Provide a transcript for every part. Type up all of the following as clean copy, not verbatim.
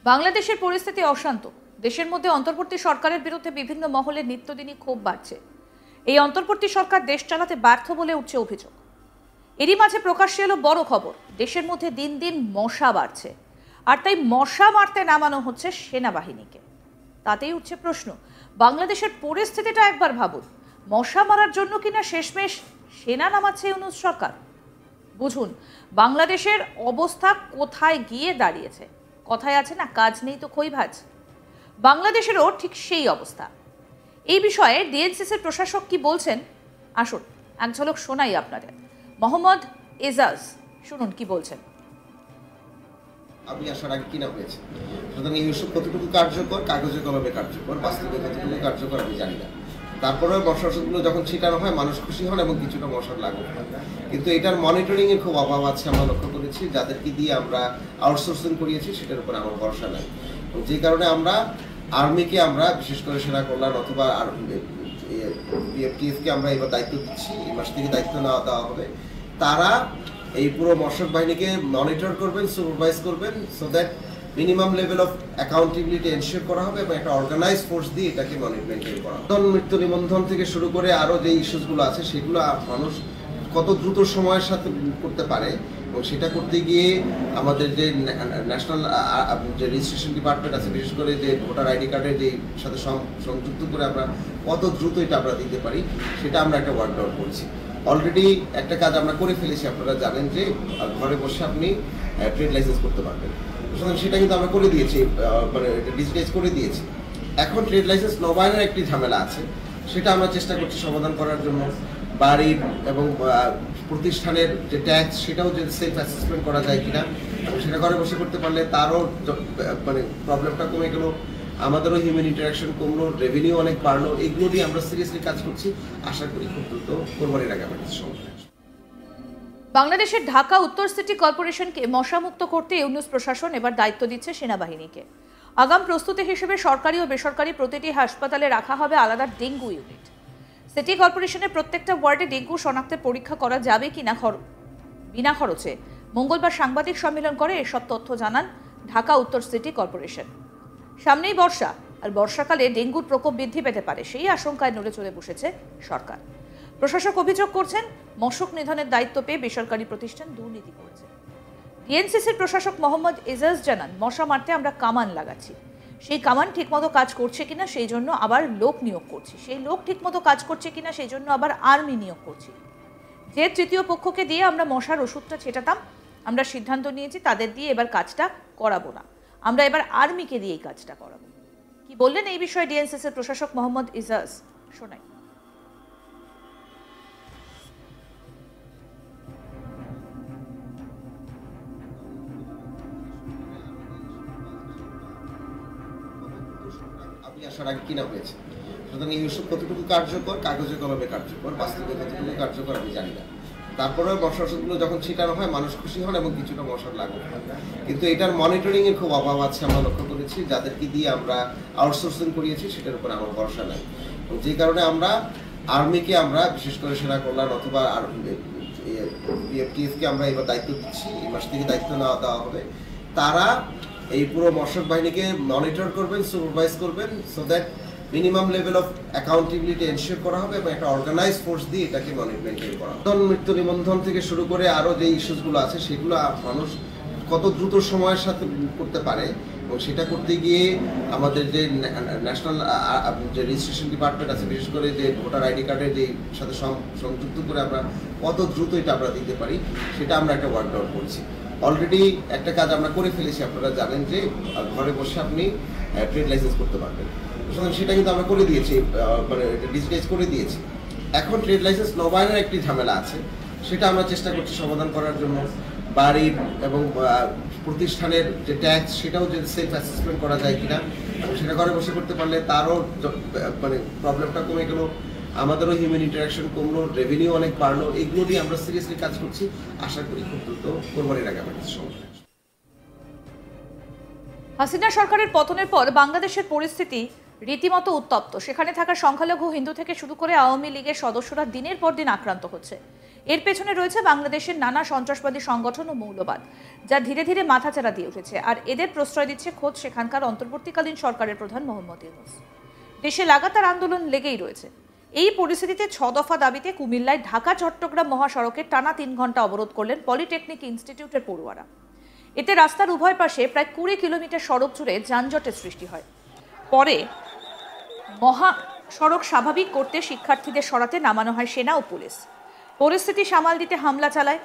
বাংলাদেশের পরিস্থিতি অশান্ত। দেশের মধ্যে অন্তর্বর্তী সরকারের বিরুদ্ধে বিভিন্ন মহলে নিত্যদিনই ক্ষোভ বাড়ছে। এই অন্তর্বর্তী সরকার দেশ চালাতে ব্যর্থ বলে উঠছে অভিযোগ। এরই মাঝে প্রকাশ্যে এলো বড় খবর, দেশের মধ্যে দিন দিন মশা বাড়ছে, আর তাই মশা মারতে নামানো হচ্ছে সেনাবাহিনীকে। তাতেই উঠছে প্রশ্ন, বাংলাদেশের পরিস্থিতিটা একবার ভাবুন। মশা মারার জন্য কিনা শেষমেশ সেনা নামাচ্ছে ইউনূস সরকার। বুঝুন বাংলাদেশের অবস্থা কোথায় গিয়ে দাঁড়িয়েছে। কথায় আছে না, কাজ নেই তো খই ভাজ। বাংলাদেশেরও ঠিক সেই অবস্থা। এই বিষয়ে ডিএনসিসির প্রশাসক কি বলছেন, আসুন এক ঝলক শোনাই আপনাদের। মোহাম্মদ এজাজ, শুনুন কি বলছেন। আমি আসার আগে কিনা হয়েছে, সুতরাং এই ওষুধ কতটুকু কার্যকর, কাগজে কলমে কার্যকর, বাস্তবে কতটুকু কার্যকর আমি জানি না। তারপরেও মশার ওষুধগুলো যখন ছিটানো হয় মানুষ খুশি হন এবং কিছুটা মশার লাঘব হয়, কিন্তু এটার মনিটরিং এর খুব অভাব আছে আমরা লক্ষ্য করেছি। যাদেরকে দিয়ে আমরা আউটসোর্সিং করিয়েছি সেটার উপর আমার ভরসা নাই, যে কারণে আমরা আর্মিকে, আমরা বিশেষ করে সেনা কল্যাণ অথবা বিএফটিএফকে আমরা এবার দায়িত্ব দিচ্ছি। এই মাস থেকে দায়িত্ব দেওয়া হবে। তারা এই পুরো মশক বাহিনীকে মনিটর করবেন, সুপারভাইজ করবেন, so that minimum level of accountability ensure করা হবে এবং একটা অর্গানাইজ ফোর্স দিয়ে এটাকে মেনটেন করা হবে। মৃত্যু নিবন্ধন থেকে শুরু করে আরও যে ইস্যুসগুলো আছে সেগুলো মানুষ কত দ্রুত সময়ের সাথে করতে পারে, এবং সেটা করতে গিয়ে আমাদের যে ন্যাশনাল যে রেজিস্ট্রেশন ডিপার্টমেন্ট আছে, বিশেষ করে যে ভোটার আইডি কার্ডের যে সাথে সংযুক্ত করে আমরা কত দ্রুত এটা আমরা দিতে পারি, সেটা আমরা একটা ওয়ার্ক আউট করছি। অলরেডি একটা কাজ আমরা করে ফেলেছি, আপনারা জানেন যে ঘরে বসে আপনি ট্রেড লাইসেন্স করতে পারবেন। সুতরাং সেটা কিন্তু আমরা করে দিয়েছি, মানে ডিজিটাইজ করে দিয়েছি। এখন ট্রেড লাইসেন্স নবায়নের একটি ঝামেলা আছে, সেটা আমরা চেষ্টা করছি সমাধান করার জন্য। বাড়ির এবং প্রতিষ্ঠানের যে ট্যাক্স, সেটাও যে সেলফ অ্যাসেসমেন্ট করা যায় কিনা, এবং সেটা ঘরে বসে করতে পারলে তারও মানে প্রবলেমটা কমে গেল, আমাদেরও হিউম্যান ইন্টারাকশন কমলো, রেভিনিউ অনেক বাড়লো। এগুলো দিয়ে আমরা সিরিয়াসলি কাজ করছি। আশা করি খুব দ্রুত কোরবানির আগে আমাদের সমাধান। বাংলাদেশের ঢাকা উত্তর সিটি কর্পোরেশনকে মশামুক্ত করতে ইউনূস প্রশাসন এবার দায়িত্ব দিচ্ছে সেনাবাহিনীকে। আগাম প্রস্তুতি হিসেবে সরকারি ও বেসরকারি প্রতিটি হাসপাতালে রাখা হবে আলাদা ডেঙ্গু ইউনিট। সিটি কর্পোরেশনের প্রত্যেকটা ওয়ার্ডে ডেঙ্গু শনাক্তের পরীক্ষা করা যাবে কিনা বিনা খরচে মঙ্গলবার সাংবাদিক সম্মেলন করে এসব তথ্য জানান ঢাকা উত্তর সিটি কর্পোরেশন। সামনেই বর্ষা, আর বর্ষাকালে ডেঙ্গুর প্রকোপ বৃদ্ধি পেতে পারে, সেই আশঙ্কায় নড়ে চড়ে বসেছে সরকার। প্রশাসক অভিযোগ করছেন, মশক নিধনের দায়িত্ব পেয়ে বেসরকারি প্রতিষ্ঠান দুর্নীতি করেছে। ডিএনসিসির প্রশাসক মোহাম্মদ এজাজ জানান, মশা মারতে আমরা কামান লাগাচ্ছি, সেই কামান ঠিকমতো কাজ করছে কিনা সেই জন্য আবার লোক নিয়োগ করছি, সেই লোক ঠিকমতো কাজ করছে কিনা সেই জন্য আবার আর্মি নিয়োগ করছি। যে তৃতীয় পক্ষকে দিয়ে আমরা মশার ওষুধটা ছেটাতাম, আমরা সিদ্ধান্ত নিয়েছি তাদের দিয়ে এবার কাজটা করাবো না, আমরা এবার আর্মিকে দিয়ে এই কাজটা করাবো। কি বললেন এই বিষয়ে ডিএনসিসির প্রশাসক মোহাম্মদ এজাজ, শোনাই। আমি আসার আগে কিনা হয়েছে, সুতরাং এই ওষুধ কতটুকু কার্যকর, কাগজে কলমে কার্যকর, বাস্তবে কতটুকু কার্যকর আমি জানি না। তারপরেও মশার ওষুধগুলো যখন ছিটানো হয় মানুষ খুশি হন এবং কিছুটা মশার লাঘব হয়, কিন্তু এটার মনিটরিং এর খুব অভাব আছে আমরা লক্ষ্য করেছি। যাদেরকে দিয়ে আমরা আউটসোর্সিং করিয়েছি সেটার উপর আমার ভরসা নাই, যে কারণে আমরা আর্মিকে, আমরা বিশেষ করে সেনা কল্যাণ অথবা বিএফটিএফকে আমরা এবার দায়িত্ব দিচ্ছি। এই মাস থেকে দায়িত্ব দেওয়া হবে। তারা এই পুরো মশক বাহিনীকে মনিটর করবেন, সুপারভাইজ করবেন, so that minimum level of accountability ensure করা হবে এবং একটা অর্গানাইজ ফোর্স দিয়ে এটাকে মেনটেন করা হবে। মৃত্যু নিবন্ধন থেকে শুরু করে আরও যে ইস্যুসগুলো আছে সেগুলো মানুষ কত দ্রুত সময়ের সাথে করতে পারে, এবং সেটা করতে গিয়ে আমাদের যে ন্যাশনাল যে রেজিস্ট্রেশন ডিপার্টমেন্ট আছে, বিশেষ করে যে ভোটার আইডি কার্ডের যে সাথে সংযুক্ত করে আমরা কত দ্রুত এটা আমরা দিতে পারি, সেটা আমরা একটা ওয়ার্ক আউট করছি। অলরেডি একটা কাজ আমরা করে ফেলেছি, আপনারা জানেন যে ঘরে বসে আপনি ট্রেড লাইসেন্স করতে পারবেন। সুতরাং সেটা কিন্তু আমরা করে দিয়েছি, মানে ডিজিটাইজ করে দিয়েছি। এখন ট্রেড লাইসেন্স নবায়নের একটি ঝামেলা আছে, সেটা আমরা চেষ্টা করছি সমাধান করার জন্য। বাড়ির এবং প্রতিষ্ঠানের যে ট্যাক্স, সেটাও যে সেলফ অ্যাসেসমেন্ট করা যায় কিনা, এবং সেটা ঘরে বসে করতে পারলে তারও মানে প্রবলেমটা কমে গেল, আমাদেরও হিউম্যান ইন্টারাকশন কমলো, রেভিনিউ অনেক বাড়লো। এগুলো দিয়ে আমরা সিরিয়াসলি কাজ করছি। আশা করি খুব দ্রুত কোরবানির আগে আমাদের সমাধান। হাসিনা সরকারের পতনের পর বাংলাদেশের পরিস্থিতি রীতিমতো উত্তপ্ত। সেখানে থাকা সংখ্যালঘু হিন্দু থেকে শুরু করে আওয়ামী লীগের সদস্যরা দিনের পর দিন আক্রান্ত হচ্ছে। এর পেছনে রয়েছে বাংলাদেশের নানা সন্ত্রাসবাদী সংগঠন ও মৌলবাদ, যা ধীরে ধীরে মাথাচাড়া দিয়ে উঠেছে। আর এদের প্রশ্রয় দিচ্ছে খোদ সেখানকার অন্তর্বর্তীকালীন সরকারের প্রধান মোহাম্মদ ইউনূস। দেশে লাগাতার আন্দোলন লেগেই রয়েছে। এই পরিস্থিতিতে 6 দফা দাবিতে কুমিল্লায় ঢাকা চট্টগ্রাম মহাসড়কে টানা 3 ঘন্টা অবরোধ করলেন পলিটেকনিক ইনস্টিটিউটের পড়ুয়ারা। এতে রাস্তার উভয় পাশে প্রায় 20 কিলোমিটার সড়ক জুড়ে যানজটের সৃষ্টি হয়। পরে মহাসড়ক স্বাভাবিক করতে শিক্ষার্থীদের সরাতে নামানো হয় সেনা ও পুলিশ। পরিস্থিতি সামাল দিতে হামলা চালায়,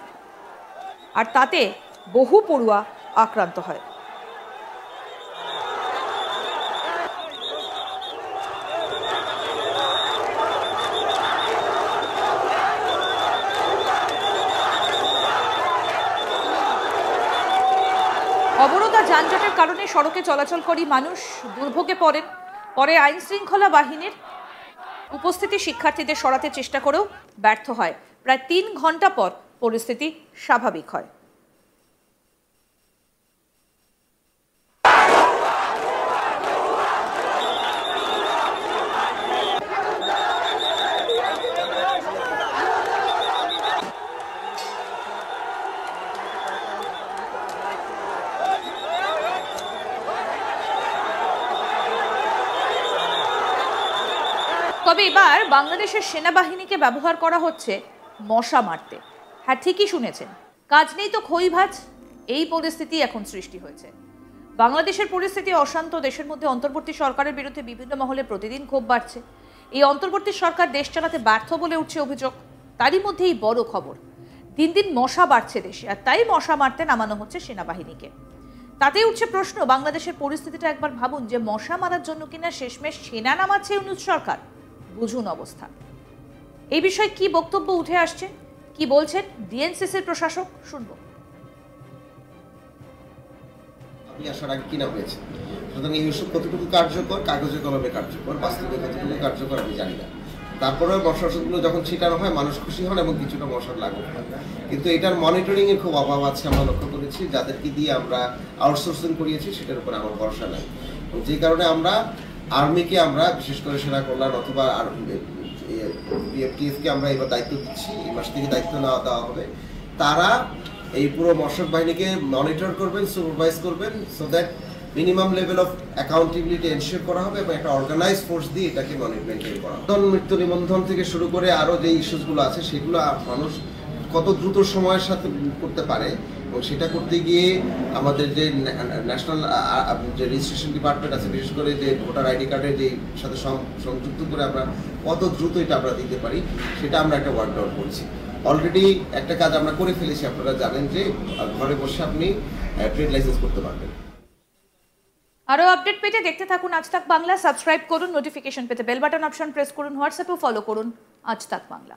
আর তাতে বহু পড়ুয়া আক্রান্ত হয়। অবরোধ আর যানজটের কারণে সড়কে চলাচলকারী মানুষ দুর্ভোগে পড়েন। পরে আইন শৃঙ্খলা বাহিনীর উপস্থিতি শিক্ষার্থীদের সরাতে চেষ্টা করেও ব্যর্থ হয়। প্রায় 3 ঘন্টা পর পরিস্থিতি স্বাভাবিক হয়। তবে এবার বাংলাদেশের সেনাবাহিনীকে ব্যবহার করা হচ্ছে মশা মারতে। হ্যাঁ, ঠিকই শুনেছেন, কাজ নেই তো খই ভাজ। এই পরিস্থিতি এখন সৃষ্টি হয়েছে। বাংলাদেশের পরিস্থিতি অশান্ত। দেশের মধ্যে অন্তর্বর্তী সরকারের বিরুদ্ধে বিভিন্ন মহলে প্রতিদিন ক্ষোভ বাড়ছে। এই অন্তর্বর্তী সরকার দেশ চালাতে ব্যর্থ বলে উঠছে অভিযোগ। তারই মধ্যে এই বড় খবর, দিন দিন মশা বাড়ছে দেশে, আর তাই মশা মারতে নামানো হচ্ছে সেনাবাহিনীকে। তাতেই উঠছে প্রশ্ন, বাংলাদেশের পরিস্থিতিটা একবার ভাবুন যে মশা মারার জন্য কিনা শেষমেশ সেনা নামাচ্ছে ইউনূস সরকার। বুঝুন অবস্থা। এই বিষয়ে কি বক্তব্য উঠে আসছে, কি বলছেন ডিএনসিসির প্রশাসক, শুনবো। আপনি আসার আগে কিনা হয়েছে, সুতরাং এই ওষুধ কতটুকু কার্যকর, কাগজে কলমে কার্যকর, বাস্তবে কতটুকু কার্যকর আমি জানি না। তারপরে মশার ওষুধগুলো যখন ছিটানো হয় মানুষ খুশি হন এবং কিছুটা মশার লাঘব হয়, কিন্তু এটার মনিটরিং এর খুব অভাব আছে। আমরা লক্ষ্য করেছি, যাদেরকে দিয়ে আমরা আউটসোর্সিং করিয়েছি সেটার উপর আমার ভরসা নাই। যে কারণে আমরা আর্মিকে, আমরা বিশেষ করে সেনা কল্যাণ অথবা বিএফটিএফকে আমরা এবার দায়িত্ব দিচ্ছি। এই মাস থেকে দায়িত্ব দেওয়া হবে। তারা এই পুরো মশক বাহিনীকে মনিটর করবেন, সুপারভাইজ করবেন, so that minimum level of accountability ensure করা হবে এবং একটা অর্গানাইজ ফোর্স দিয়ে এটাকে মেনটেন করা হবে। মৃত্যু নিবন্ধন থেকে শুরু করে আরও যে ইস্যুসগুলো আছে সেগুলো মানুষ কত দ্রুত সময়ের সাথে করতে পারে, এবং সেটা করতে গিয়ে আমাদের যে ন্যাশনাল যে রেজিস্ট্রেশন ডিপার্টমেন্ট আছে, বিশেষ করে যে ভোটার আইডি কার্ডের যে সাথে সংযুক্ত করে আমরা কত দ্রুত এটা আমরা দিতে পারি, সেটা আমরা একটা ওয়ার্ক আউট করছি। অলরেডি একটা কাজ আমরা করে ফেলেছি। আপনারা জানেন যে ঘরে বসে আপনি ট্রেড লাইসেন্স করতে পারবেন। আরো আপডেট পেতে দেখতে থাকুন আজ তাক বাংলা। সাবস্ক্রাইব করুন, নোটিফিকেশন পেতে বেল বাটন অপশন প্রেস করুন, হোয়াটসঅ্যাপেও ফলো করুন আজ তাক বাংলা।